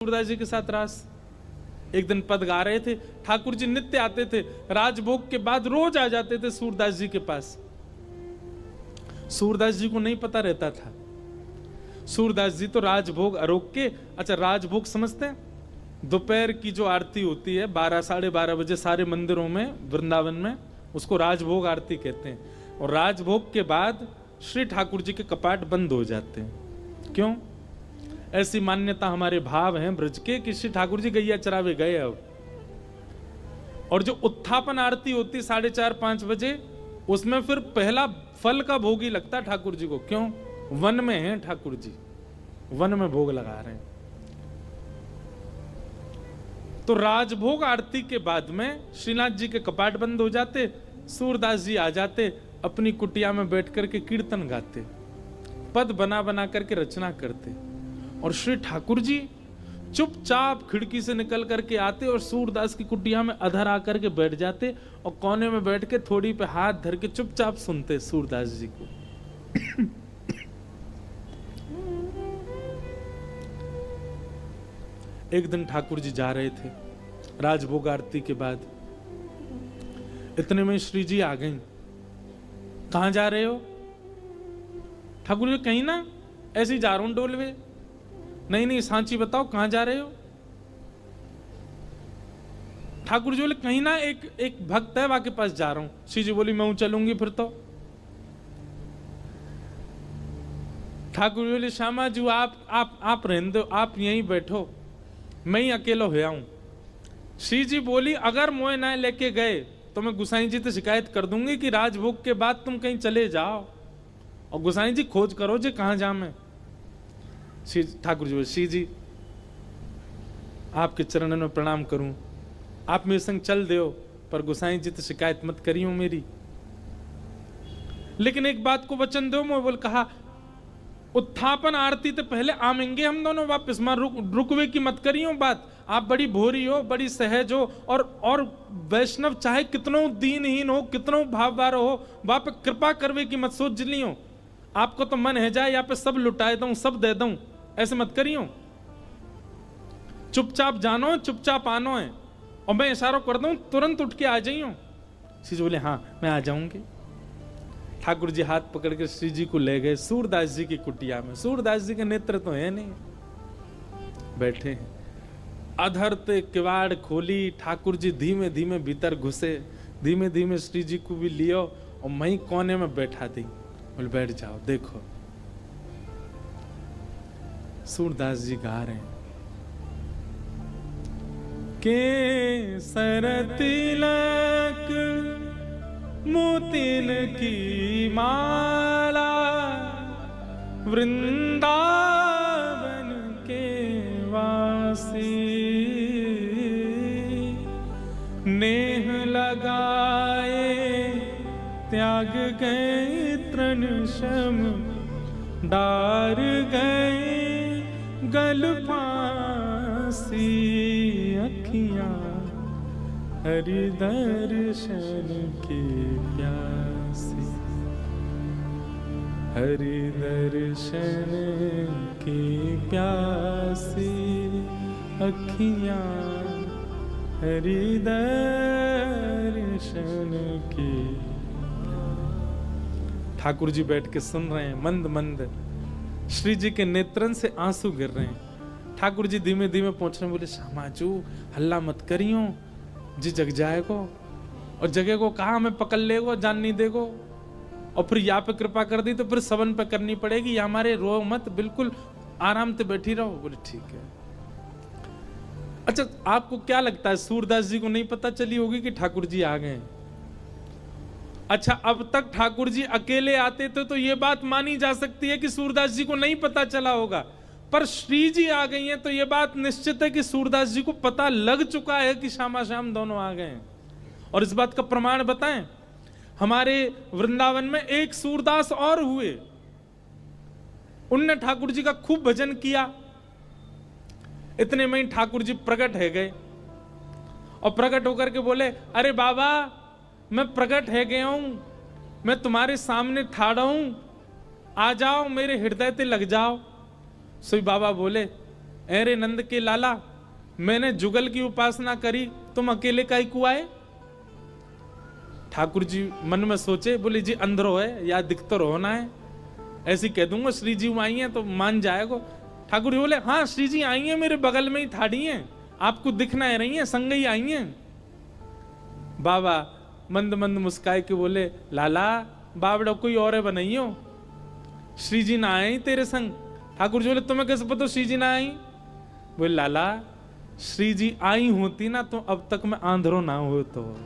सूरदास जी के साथ रास। एक दिन पद गा रहे थे, ठाकुर जी नित्य आते थे, राजभोग के बाद रोज आ जाते थे सूरदास जी के पास। सूरदास जी को नहीं पता रहता था। सूरदास जी तो राजभोग अरोग के, अच्छा राजभोग समझते हैं? दोपहर की जो आरती होती है 12 साढ़े 12 बजे सारे मंदिरों में वृंदावन में, उसको राजभोग आरती कहते हैं। और राजभोग के बाद श्री ठाकुर जी के कपाट बंद हो जाते हैं। क्यों? ऐसी मान्यता हमारे भाव हैं ब्रज के कि श्री ठाकुर जी गैया चरावे गए अब। और जो उत्थापन आरती होती 4:30-5 बजे, उसमें फिर पहला फल का भोग ही लगता ठाकुर जी को। क्यों? वन में हैं ठाकुर जी, वन में भोग लगा रहे हैं। तो राजभोग आरती के बाद में श्रीनाथ जी के कपाट बंद हो जाते, सूरदास जी आ जाते, अपनी कुटिया में बैठ करके कीर्तन गाते, पद बना बना करके रचना करते। और श्री ठाकुर जी चुपचाप खिड़की से निकल करके आते और सूरदास की कुटिया में अधर आकर के बैठ जाते और कोने में बैठ के थोड़ी पे हाथ धर के चुपचाप सुनते सूरदास जी को। एक दिन ठाकुर जी जा रहे थे राजभोग आरती के बाद, इतने में श्री जी आ गई। कहां जा रहे हो? ठाकुर जी कहीं ना, ऐसे ही जा रहा हूं डोलवे। नहीं नहीं सांची बताओ कहां जा रहे हो? ठाकुर जी बोले कहीं ना, एक भक्त है वहां के पास जा रहा हूं। श्री जी बोली मैं चलूंगी फिर तो। ठाकुर जी बोले श्यामा जी आप रहने दो, आप यहीं बैठो, मैं ही अकेला हो आऊं। श्री जी बोली अगर मोए ना लेके गए तो मैं गुसाई जी से शिकायत कर दूंगी कि राजभोग के बाद तुम कहीं चले जाओ, और गुसाई जी खोज करो जी कहां जा मैं। ठाकुर जी बोले श्री जी आपके चरणों में प्रणाम करूं, आप मेरे संग चल दो, पर गुसाई जी तो शिकायत मत करियो मेरी, लेकिन एक बात को वचन दो। मैं बोल कहा उत्थापन आरती तो पहले आमेंगे हम दोनों वापस, मां रुकवे की मत करियो बात। आप बड़ी भोरी हो, बड़ी सहज हो, और वैष्णव चाहे कितनों दीनहीन हो, कितनों भाववार हो, वहां पे कृपा करवे की मत सोच लियो। आपको तो मन है जाए यहाँ पे सब लुटाए दूं, सब दे दूं, ऐसे मत करियो। चुपचाप जानो, चुपचाप आनो है, और मैं इशारा कर दूं तुरंत उठ के आ जाइयो। श्री जी बोले हाँ मैं आ जाऊंगी। ठाकुर जी हाथ पकड़ के श्री जी को ले गए सूरदास जी की कुटिया में। सूरदास जी के नेत्र तो है नहीं, बैठे हैं। अधर ते किवाड़ खोली, ठाकुर जी धीमे धीमे भीतर घुसे, धीमे धीमे श्री जी को भी लियो और मैं कोने में बैठा दी। बोले बैठ जाओ। देखो सूरदास जी गा रहे हैं के सर तिलक मोतिन की माला, वृंदावन के वासी, नेह लगाए त्याग गए तृण शम, डार गए गल फांसी, अखियां हरि दर्शन की प्यासी, हरि दर्शन की प्यासी, अखियां हरि दर्शन की। ठाकुर जी बैठ के सुन रहे हैं, मंद मंद श्री जी के नेत्रन से आंसू गिर रहे हैं। ठाकुर जी धीमे धीमे पहुंच रहे, बोले श्यामाचू हल्ला मत करियो जी, जग जाएगो, और जगह को कहा हमें पकड़ लेगो, जान नहीं देगो, और फिर यहाँ पे कृपा कर दी तो फिर सवन पे करनी पड़ेगी, या हमारे रो मत, बिल्कुल आराम से बैठी रहो। बोले ठीक है। अच्छा आपको क्या लगता है सूरदास जी को नहीं पता चली होगी कि ठाकुर जी आ गए? अच्छा अब तक ठाकुर जी अकेले आते थे तो ये बात मानी जा सकती है कि सूरदास जी को नहीं पता चला होगा, पर श्री जी आ गई हैं तो ये बात निश्चित है कि सूरदास जी को पता लग चुका है कि श्यामा श्याम दोनों आ गए हैं। और इस बात का प्रमाण बताएं, हमारे वृंदावन में एक सूरदास और हुए, उनने ठाकुर जी का खूब भजन किया। इतने में ही ठाकुर जी प्रकट है गए, और प्रकट होकर के बोले अरे बाबा मैं प्रकट है गया हूं, मैं तुम्हारे सामने ठाड़ा हूं, आ जाओ मेरे हृदय ते लग जाओ। सोई बाबा बोले अरे नंद के लाला, मैंने जुगल की उपासना करी, तुम अकेले काहे को आए? ठाकुर जी मन में सोचे, बोले जी अंदरो है या दिखतर होना है, ऐसी कह दूंगा श्री जी आई हैं तो मान जाएगा। ठाकुर जी बोले हाँ श्री जी आई हैं, मेरे बगल में ही ठाड़ी हैं, आपको दिखना है रही हैं, संग ही आई हैं। बाबा मंद मंद मुस्काए के बोले लाला बावड़ा कोई और है बनाइयो, श्री जी ना आए तेरे संग। ठाकुर जी बोले तुम्हें कैसे पता श्री जी ना आई? बोले लाला श्री जी आई होती ना तो अब तक मैं आंधरो ना हो, तो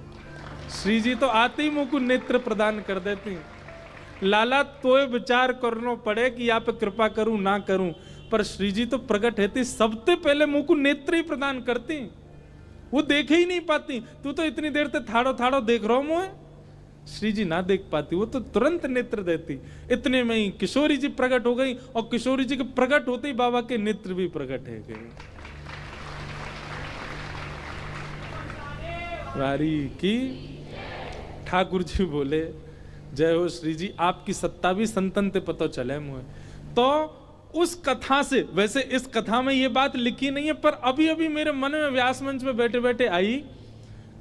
श्री जी तो आते ही मुंह को नेत्र प्रदान कर देती। लाला तो विचार करना पड़े कि यहाँ पे कृपा करूं ना करूं, पर श्री जी तो प्रकट है सबसे पहले मुंह को नेत्र ही प्रदान करती, वो देखे ही नहीं पाती। तू तो इतनी देर तक थाड़ो थाड़ो देख रहा मुँह, श्री जी ना देख पाती, वो तो तुरंत नेत्र देती। इतने में ही किशोरी जी प्रकट हो गई, और किशोरी जी के प्रकट होते ही बाबा के नेत्र भी प्रकट है गए। वारी की ठाकुर जी बोले जय हो श्री जी, आपकी सत्ता भी संतन ते पता चले मुझे। तो उस कथा से, वैसे इस कथा में ये बात लिखी नहीं है, पर अभी अभी मेरे मन में व्यास मंच में बैठे बैठे आई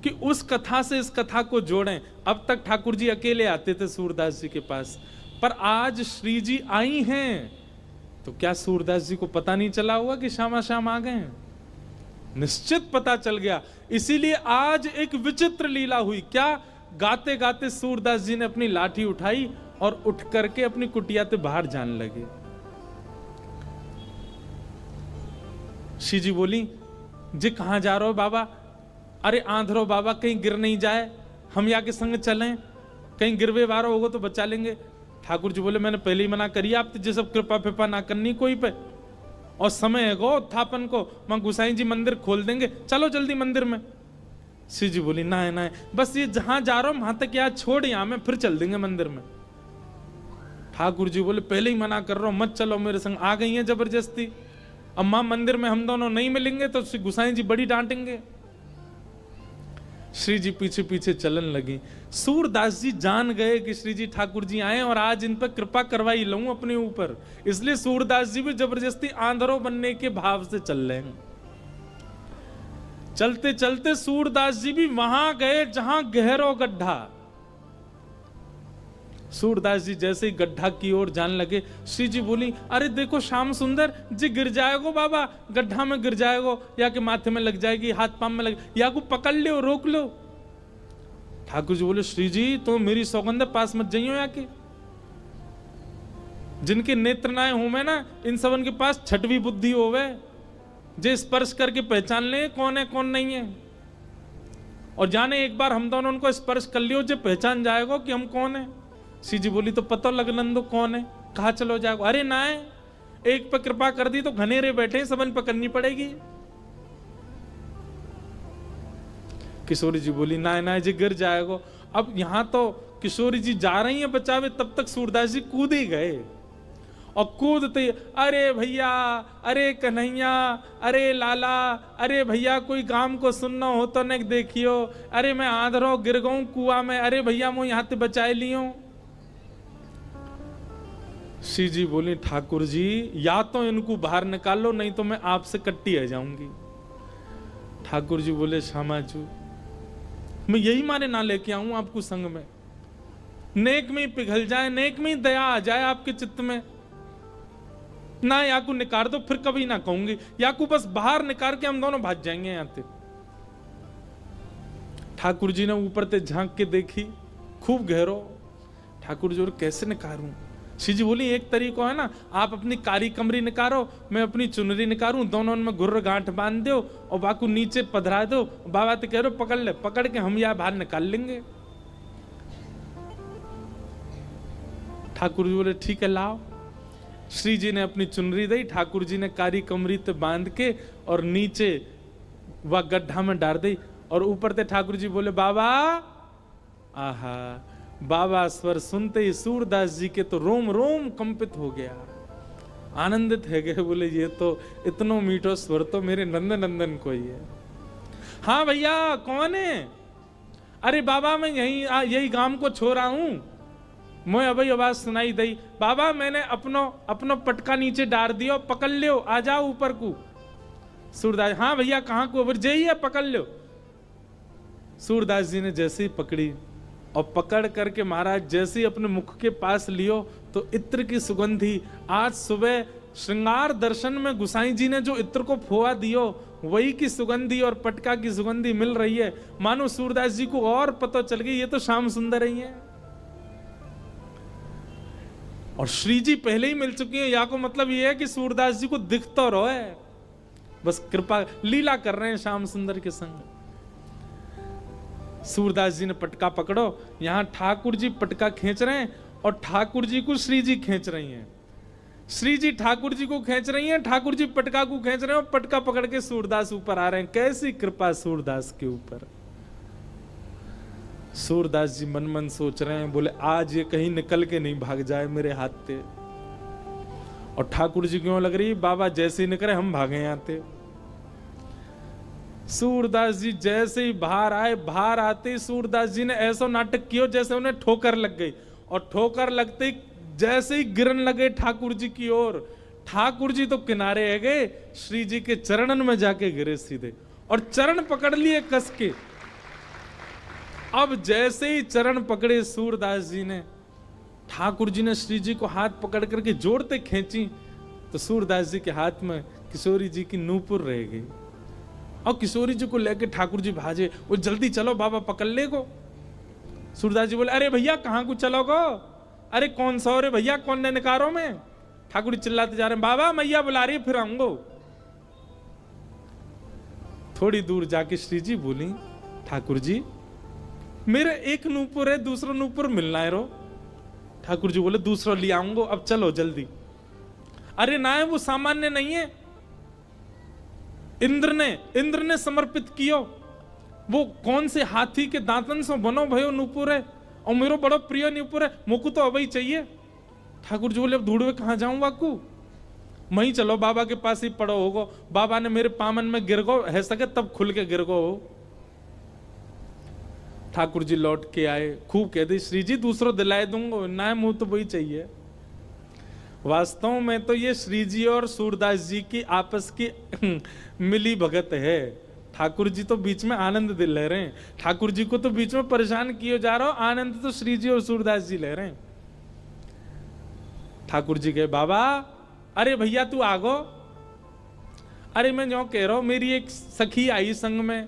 कि उस कथा से इस कथा को जोड़ें। अब तक ठाकुर जी अकेले आते थे सूरदास जी के पास, पर आज श्री जी आई हैं, तो क्या सूरदास जी को पता नहीं चला होगा कि श्यामा श्याम आ गए हैं? निश्चित पता चल गया। इसीलिए आज एक विचित्र लीला हुई। क्या? गाते गाते सूरदास जी ने अपनी लाठी उठाई और उठ करके अपनी कुटिया से बाहर जाने लगे। श्री जी बोली जी कहां जा रहे हो बाबा? अरे आंधरो बाबा, कहीं गिर नहीं जाए, हम यहाँ के संग चलें, कहीं गिरवे वारो होगा तो बचा लेंगे। ठाकुर जी बोले मैंने पहले ही मना करी आप तो, सब कृपा फिपा ना करनी कोई पे, और समय है गो उत्थापन को, मां गुसाई जी मंदिर खोल देंगे, चलो जल्दी मंदिर में। श्री जी बोली ना है ना है, बस ये जहां जा रहा हूं वहां तक यार छोड़, यहां में फिर चल देंगे मंदिर में। ठाकुर जी बोले पहले ही मना कर रहा हूं, मत चलो मेरे संग। आ गई है जबरदस्ती, अब मां मंदिर में हम दोनों नहीं मिलेंगे तो श्री गुसाई जी बड़ी डांटेंगे। श्री जी पीछे पीछे चलन लगी। सूरदास जी जान गए कि श्री जी ठाकुर जी आए और आज इन पर कृपा करवाई लूं अपने ऊपर, इसलिए सूरदास जी भी जबरदस्ती आंधरो बनने के भाव से चल रहे हैं। चलते चलते सूरदास जी भी वहां गए जहां गहरो गड्ढा। सूरदास जी जैसे ही गड्ढा की ओर जाने लगे, श्री जी बोली अरे देखो श्याम सुंदर जी गिर जाएगो बाबा, गड्ढा में गिर जाएगो, या के माथे में लग जाएगी, हाथ पांव में लग, या को पकड़ लो, रोक लो। ठाकुर जी बोले श्री जी तो मेरी सौगंध पास मत जाइयो, या के जिनके नेत्र नाए हूं मैं ना, इन सबन के पास छठवीं बुद्धि होवे, जे स्पर्श करके पहचान ले कौन है कौन नहीं है। और जाने एक बार हम दोनों उनको स्पर्श कर लियो, जो पहचान जाएगा कि हम कौन है। श्री जी बोली तो पता लगन दो कौन है, कहा चलो जाओ। अरे ना है, एक पर कृपा कर दी तो घनेरे बैठे सबन पकड़नी पड़ेगी। किशोरी जी बोली ना ना जी गिर जाएगा। अब यहां तो किशोरी जी जा रही हैं बचावे, तब तक सूरदास जी कूद ही गए, और कूदते अरे भैया, अरे कन्हैया, अरे लाला, अरे भैया कोई काम को सुनना हो तो न देखियो, अरे मैं आंधरो गिर गऊं कुआ में, अरे भैया मैं यहां से बचाए लियो। श्री जी बोली ठाकुर जी या तो इनको बाहर निकालो, नहीं तो मैं आपसे कट्टी आ जाऊंगी। ठाकुर जी बोले श्यामाजू मैं यही मारे ना लेके आऊं आपको संग में, नेक में ही पिघल जाए, नेक में ही दया आ जाए आपके चित्त में ना, या को निकाल दो फिर कभी ना कहूंगी, या को बस बाहर निकाल के हम दोनों भाग जाएंगे यहां से। ठाकुर जी ने ऊपर से झांक के देखी, खूब गहरो। ठाकुर जी कैसे निकारूं? श्री जी बोली एक तरीका है ना, आप अपनी कारी कमरी निकारो, मैं अपनी चुनरी निकारूं, दोनों में गुर्र गांठ बांध दो और बाकू नीचे पधरा दो, बाबा तो कह रहे पकड़ ले, पकड़ के हम यहां बाहर निकाल लेंगे। ठाकुर जी बोले ठीक है लाओ। श्री जी ने अपनी चुनरी दी, ठाकुर जी ने कारी कमरी ते बांध के और नीचे वह गड्ढा में डाल दी, और ऊपर से ठाकुर जी बोले बाबा। आहा, बाबा स्वर सुनते ही सूरदास जी के तो रोम रोम कंपित हो गया, आनंदित है गए, बोले ये तो इतनो मीठो स्वर तो मेरे नंदन नंदन को ही है। हाँ भैया कौन है? अरे बाबा मैं यही गांव को छोड़ा हूं, मैं अभी आवाज सुनाई दई, बाबा मैंने अपनो पटका नीचे डाल दियो, पकड़ लियो, आ जाओ ऊपर को। सूरदास, हाँ भैया कहाँ को, बोले जय है पकड़ लो। सूरदास जी ने जैसे ही पकड़ी और पकड़ करके महाराज जैसे ही अपने मुख के पास लियो तो इत्र की सुगंधी, आज सुबह श्रृंगार दर्शन में गुसाई जी ने जो इत्र को फोआ दियो वही की सुगंधी और पटका की सुगंधी मिल रही है। मानो सूरदास जी को और पता चल गई ये तो श्याम सुंदर ही है। और श्री जी पहले ही मिल चुकी है, या को मतलब ये है कि सूरदास जी को दिख तो रहो है, बस कृपा लीला कर रहे हैं श्याम सुंदर के संग। सूरदास जी ने पटका पकड़ो, यहां ठाकुर जी पटका खींच रहे हैं और ठाकुर जी को श्री जी खींच रही हैं। श्री जी ठाकुर जी को खींच रही हैं, ठाकुर जी पटका को खींच रहे हैं और पटका पकड़ के सूरदास ऊपर आ रहे हैं। कैसी कृपा सूरदास के ऊपर। सूरदास जी मन मन सोच रहे हैं, बोले आज ये कहीं निकल के नहीं भाग जाए मेरे हाथ से। और ठाकुर जी क्यों लग रही, बाबा जैसे ही निकले हम भागे आते। सूरदास जी जैसे ही बाहर आए, बाहर आते सूरदास जी ने ऐसा नाटक किया जैसे उन्हें ठोकर लग गई, और ठोकर लगते ही जैसे ही गिरन लगे ठाकुर जी की ओर, ठाकुर जी तो किनारे है गए, श्री जी के चरणन में जाके गिरे सीधे और चरण पकड़ लिए कस के। अब जैसे ही चरण पकड़े सूरदास जी ने, ठाकुर जी ने श्री जी को हाथ पकड़ करके जोड़ते खींची तो सूरदास जी के हाथ में किशोरी जी की नूपुर रह गई। और किशोरी जी को लेके ठाकुर जी भाजे, वो जल्दी चलो बाबा पकड़ ले को। सूरदास जी बोले अरे भैया कहां को चलोगो, अरे कौन सा रे भैया, कौन ने निकारो में। ठाकुर जी चिल्लाते जा रहे हैं, बाबा मैया बुला रही फिर आऊंगो। थोड़ी दूर जाके श्री जी बोली, ठाकुर जी मेरे एक नूपुर है, दूसरा नूपुर मिलना है रो। ठाकुर जी बोले दूसरा ले आऊंगो, अब चलो जल्दी। अरे ना है वो सामान्य नहीं है, इंद्र ने समर्पित कियो, वो कौन से हाथी के दांतन से बनो भयो नूपुर है और मेरो बड़ो प्रिय नूपुर है, मुकु तो अभी चाहिए। ठाकुर जी बोले अब ढूंढवे कहां जाऊं बाकू, वहीं चलो बाबा के पास ही पड़ो होगो, बाबा ने मेरे पामन में गिर गो है सके तब खुल के गिर गो हो। ठाकुर जी लौट के आए, खूब कह दी श्री जी दूसरो दिलाए दूंगा, ना मुंह तो वही चाहिए। वास्तव में तो ये श्री जी और सूरदास जी की आपस की मिली भगत है। ठाकुर जी तो बीच में आनंद दिल ले रहे हैं, ठाकुर जी को तो बीच में परेशान किए जा रहा हो, आनंद तो श्री जी और सूरदास जी ले रहे हैं। ठाकुर जी कहे बाबा अरे भैया तू आगो, अरे मैं जो कह रहा हूं मेरी एक सखी आई संग में,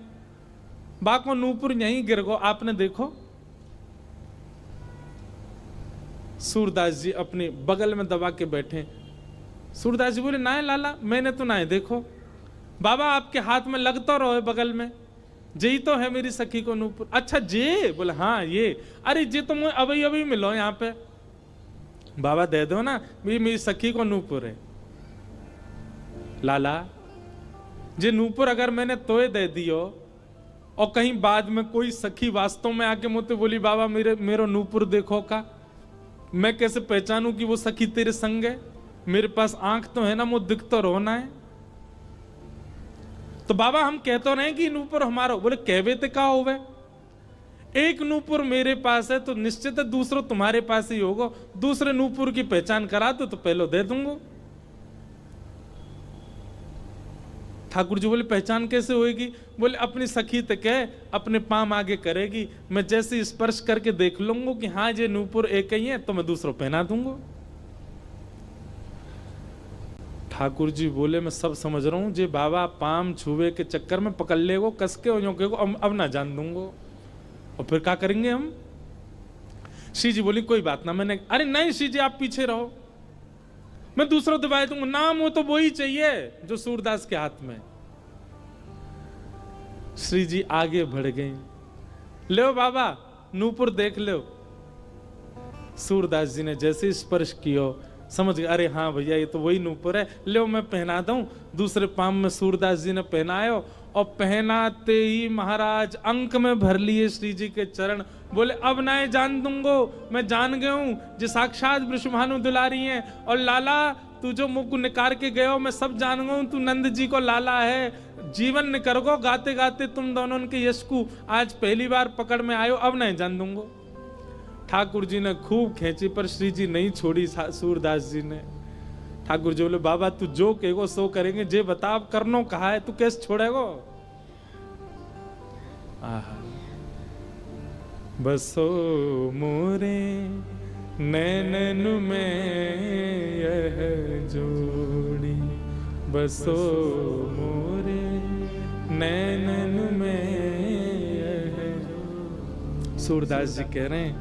बाको नूपुर यहीं गिर गो, आपने देखो। सूरदास जी अपने बगल में दबा के बैठे। सूरदास जी बोले ना है लाला, मैंने तो ना है देखो। बाबा आपके हाथ में लग तो रहो है बगल में, जे ही तो है मेरी सखी को नूपुर। अच्छा जे, बोले हाँ ये, अरे जे तो मुझे अभी अभी मिलो यहाँ पे। बाबा दे दो ना, मेरी सखी को नूपुर है। लाला जे नूपुर अगर मैंने तोय दे दियो और कहीं बाद में कोई सखी वास्तव में आके मुझे बोली बाबा मेरो नूपुर देखो का, मैं कैसे पहचानूं कि वो सखी तेरे संग है? मेरे पास आंख तो है ना, मुझे दिख तो रोना है। तो बाबा हम कहते रहे कि नूपुर हमारा, बोले कहवे ते का होवे, एक नूपुर मेरे पास है तो निश्चित है दूसरा तुम्हारे पास ही होगा, दूसरे नूपुर की पहचान करा तो पहले दे दूंगा। ठाकुर जी बोले पहचान कैसे होएगी? बोले अपनी सखी तक है, अपने पाम आगे करेगी, मैं जैसे स्पर्श करके देख लूंगा कि हाँ ये नूपुर एक ही है तो मैं दूसरों पहना दूंगा। ठाकुर जी बोले मैं सब समझ रहा हूं, जे बाबा पाम छुए के चक्कर में पकड़ ले वो कस के अब ना जान दूंगा, और फिर क्या करेंगे हम? श्री जी बोली कोई बात ना, मैंने अरे नहीं श्री जी आप पीछे रहो, मैं दूसरा दबाए दूंगा, नाम हो तो वो ही चाहिए जो सूरदास के हाथ में। श्री जी आगे बढ़ गए, लो बाबा नूपुर देख लो। सूरदास जी ने जैसे स्पर्श किया समझ गए, अरे हाँ भैया ये तो वही नूपुर है, लो मैं पहना दूं। दूसरे पाम में सूरदास जी ने पहनायो और पहनाते ही महाराज अंक में भर लिए श्री जी के चरण। बोले अब ना जान दूंगो, मैं जान गया हूं जो साक्षात वृषभानु दुलारी हैं, और लाला तू जो मुख निकार के गयो मैं सब जान गया हूं, तू नंद जी को लाला है। जीवन निकर गो गाते गाते तुम दोनों के यश को आज पहली बार पकड़ में आयो, अब नहीं जान दूंगो। ठाकुर जी ने खूब खींची पर श्री जी नहीं छोड़ी सूरदास जी ने। ठाकुर जी बोले बाबा तू जो कहेगो सो करेंगे, जे बता अब करनो कहा है, तू कैसे छोड़ेगो। आहा बसो मोरे नैनन में यह जोड़ी, बसो मोरे नैनन में यह जोड़ी। सूरदास जी कह रहे हैं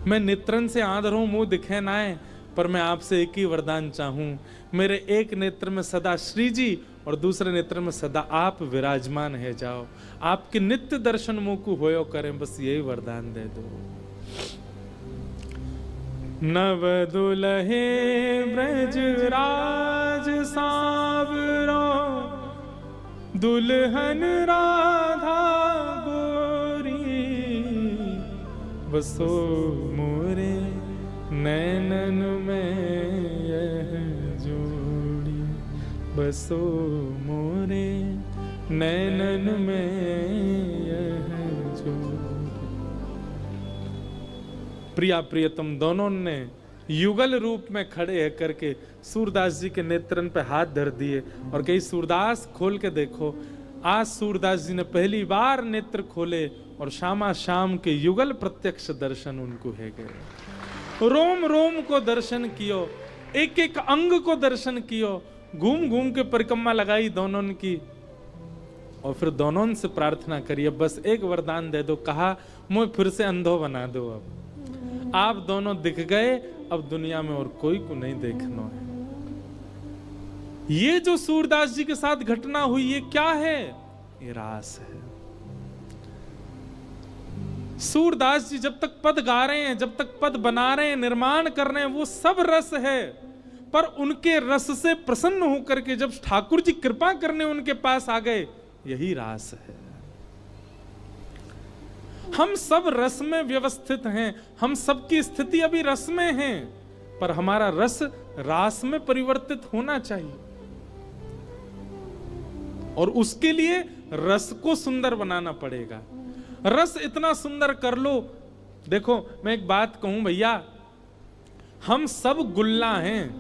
मैं नेत्रन से आंध हूं, मुंह दिखे ना है, पर मैं आपसे एक ही वरदान चाहूं, मेरे एक नेत्र में सदा श्री जी और दूसरे नेत्र में सदा आप विराजमान है जाओ, आपके नित्य दर्शन मुंह को होयो करें, बस यही वरदान दे दो। नव दुलहे ब्रज राज सावरो, दुल्हन राधा गोरी, बसो मोरे नैनन में यह जोड़ी, बसो मोरे नैनन में यह जोड़ी। प्रिया प्रियतम दोनों ने युगल रूप में खड़े है करके सूरदास जी के नेत्रन पे हाथ धर दिए और कही सूरदास खोल के देखो। आज सूरदास जी ने पहली बार नेत्र खोले और श्यामा श्याम के युगल प्रत्यक्ष दर्शन उनको है गए। रोम रोम को दर्शन कियो, एक एक अंग को दर्शन कियो, घूम घूम के परिक्रमा लगाई दोनों की और फिर दोनों से प्रार्थना करिए बस एक वरदान दे दो। कहा मुझे फिर से अंधो बना दो, अब आप दोनों दिख गए, अब दुनिया में और कोई को नहीं देखना है। ये जो सूरदास जी के साथ घटना हुई ये क्या है? ये रास है। सूरदास जी जब तक पद गा रहे हैं, जब तक पद बना रहे हैं, निर्माण कर रहे हैं, वो सब रस है, पर उनके रस से प्रसन्न होकर के जब ठाकुर जी कृपा करने उनके पास आ गए, यही रास है। हम सब रस में व्यवस्थित हैं, हम सबकी स्थिति अभी रस में है, पर हमारा रस रास में परिवर्तित होना चाहिए और उसके लिए रस को सुंदर बनाना पड़ेगा। रस इतना सुंदर कर लो। देखो मैं एक बात कहूं भैया, हम सब गुल्ला हैं,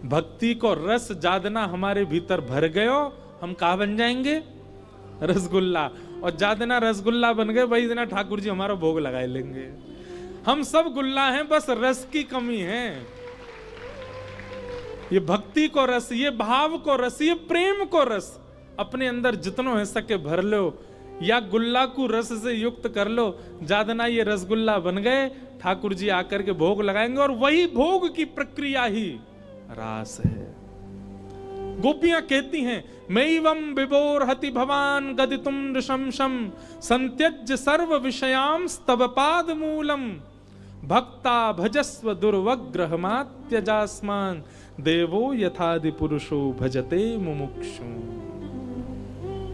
भक्ति को रस जादना हमारे भीतर भर गयो, हम कहा बन जाएंगे? रसगुल्ला। और जादना रसगुल्ला बन गए भाई जना ठाकुर जी हमारा भोग लगा लेंगे। हम सब गुल्ला हैं, बस रस की कमी है। ये भक्ति को रस, ये भाव को रस, ये प्रेम को रस अपने अंदर जितनो है सके भर लो, या गुल्ला को रस से युक्त कर लो। जादना ये रसगुल्ला बन गए, ठाकुर जी आकर के भोग लगाएंगे और वही भोग की प्रक्रिया ही रास है। गोपियां कहती हैं मैवं विभोर हति भवान गदितुम नृशंसम संत्यज्य सर्व विषयां स्तव पाद मूलम भक्ता भजस्व दुर्वग्रहमात्यजास्मान देवो यथादि पुरुषो भजते मुमुक्षु।